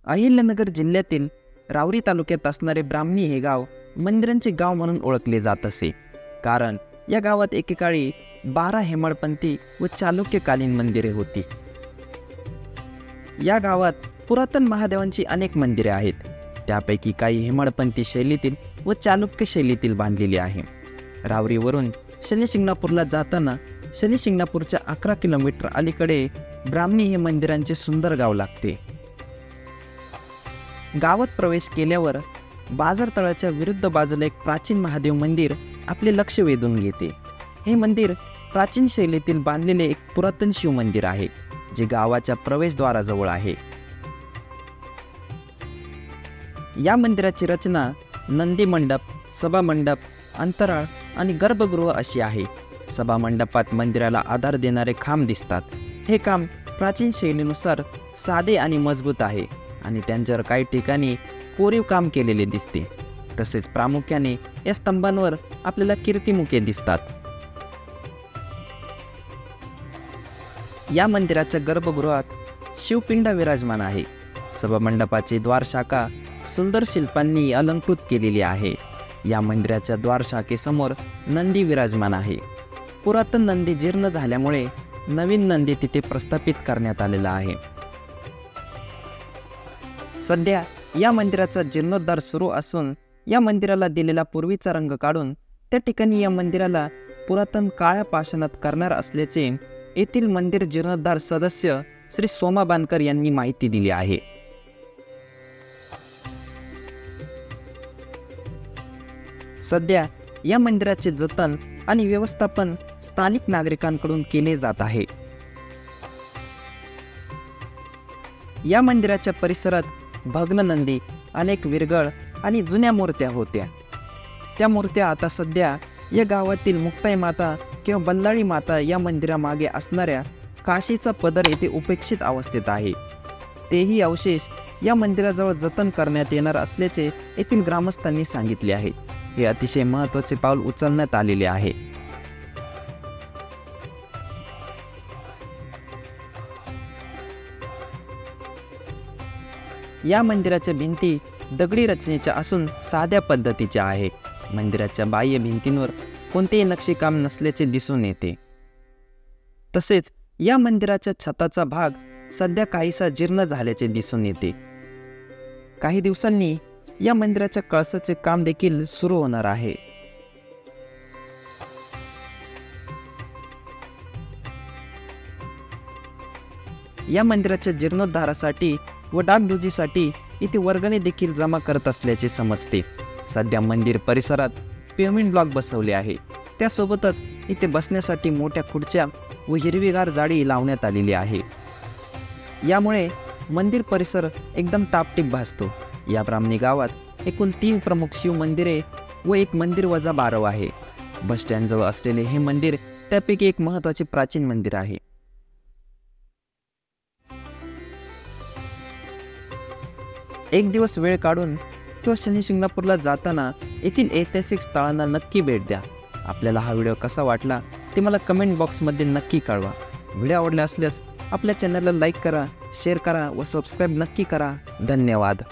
अहिल्यानगर जिल्ह्यातील रावरी तालुक्यात असणारे ब्राह्मणी हे गाव मंदिरांचे गाव म्हणून ओळखले जात असे, कारण या गावात एकेकाळी 12 हेमाडपंथी व चालुक्यकालीन मंदिरे होती। या गावात पुरातन महादेवांची अनेक मंदिरे आहेत, त्यापैकी काही हेमाडपंथी शैलीतील व चालुक्य शैलीतील बांधलेली आहे। रावरीवरून शनिशिंगणापूरला जाताना शनिशिंगणापूरच्या 11 किलोमीटर अलीकडे ब्राह्मणी हे मंदिरांचे सुंदर गाव लागते। गावात प्रवेश केल्यावर बाजारतळाच्या विरुद्ध बाजूला एक प्राचीन महादेव मंदिर आपले लक्ष वेधून घेते। हे मंदिर प्राचीन शैलीतील बांधलेले एक पुरातन शिव मंदिर आहे, जे गावाच्या प्रवेशद्वाराजवळ आहे। या मंदिराची रचना नंदी मंडप, सभा मंडप, अंतराळ आणि गर्भगृह अशी आहे। सभा मंडपात मंदिराला आधार देणारे खांब दिसतात। हे खांब प्राचीन शैलीनुसार साधे आणि मजबूत आहे आणि त्यांच्यावर काही ठिकाणी कोरीव काम केलेले दिसते। तसेच प्रामुख्याने या स्तंभांवर आपल्याला कीर्तिमुखे दिसतात। या मंदिराच्या गर्भगृहात शिवपिंड विराजमान आहे। सभामंडपाची द्वारशाखा सुंदर शिल्पांनी अलंकृत केलेली आहे। या मंदिराच्या द्वारशाखेसमोर नंदी विराजमान आहे। पुरातन नंदी जीर्ण झाल्यामुळे नवीन नंदी तिथे प्रस्थापित करण्यात आलेला आहे। सध्या या मंदिराचा जीर्णोद्धार सुरू असून या मंदिराला दिलेला पूर्वीचा रंग काढून त्या ठिकाणी या मंदिराला पुरातन काळ्या पाषाणात करणार असल्याचे येथील मंदिर जीर्णोद्धार सदस्य श्री सोमा बानकर यांनी माहिती दिली आहे। सध्या या मंदिराचे जतन आणि व्यवस्थापन स्थानिक नागरिकांकडून केले जात आहे। या मंदिराच्या परिसरात भग्न नंदी, अनेक विरगळ आणि जुन्या मूर्त्या होत्या। त्या मूर्त्या आता सध्या या गावातील मुक्ताई माता किंवा बल्लाळी माता या मंदिरामागे असणाऱ्या काशीचा पदर येथे उपेक्षित अवस्थेत आहे। तेही अवशेष या मंदिराजवळ जतन करण्यात येणार असल्याचे येथील ग्रामस्थांनी सांगितले आहे। हे अतिशय महत्त्वाचे पाऊल उचलण्यात आलेले आहे। या मंदिराच्या भिंती दगडी रचनेच्या असून साध्या पद्धतीच्या आहे। मंदिराच्या बाह्य भिंतींवर कोणतेही नक्षीकाम नसल्याचे दिसून येते। तसेच या मंदिराच्या छताचा भाग सध्या काहीसा जीर्ण झाल्याचे दिसून येते। काही दिवसांनी या मंदिराच्या कळसाचे काम देखील सुरू होणार आहे। या मंदिराच्या जीर्णोद्धारासाठी व डागडुजीसाठी इथे वर्गणी देखील जमा करत असल्याचे समजते। सध्या मंदिर परिसरात पेव्हमेंट ब्लॉक बसवले आहे। त्यासोबतच इथे बसण्यासाठी मोठ्या खुर्च्या व हिरवीगार झाडी लावण्यात आलेली आहे। यामुळे मंदिर परिसर एकदम टापटीप भासतो। या ब्राह्मणी गावात एकूण 3 प्रमुख शिव मंदिरे व एक मंदिर वजा बारव आहे। बस स्टँडजवळ असलेले हे मंदिर त्यापैकी एक महत्त्वाचे प्राचीन मंदिर आहे। एक दिवस वेळ काढून किंवा शनिशिंगणापूरला जाताना येथील ऐतिहासिक स्थळांना नक्की भेट द्या। आपल्याला हा व्हिडिओ कसा वाटला ते मला कमेंट बॉक्समध्ये नक्की कळवा। व्हिडिओ आवडला असल्यास आपल्या चॅनलला लाईक करा, शेअर करा व सबस्क्राईब नक्की करा। धन्यवाद।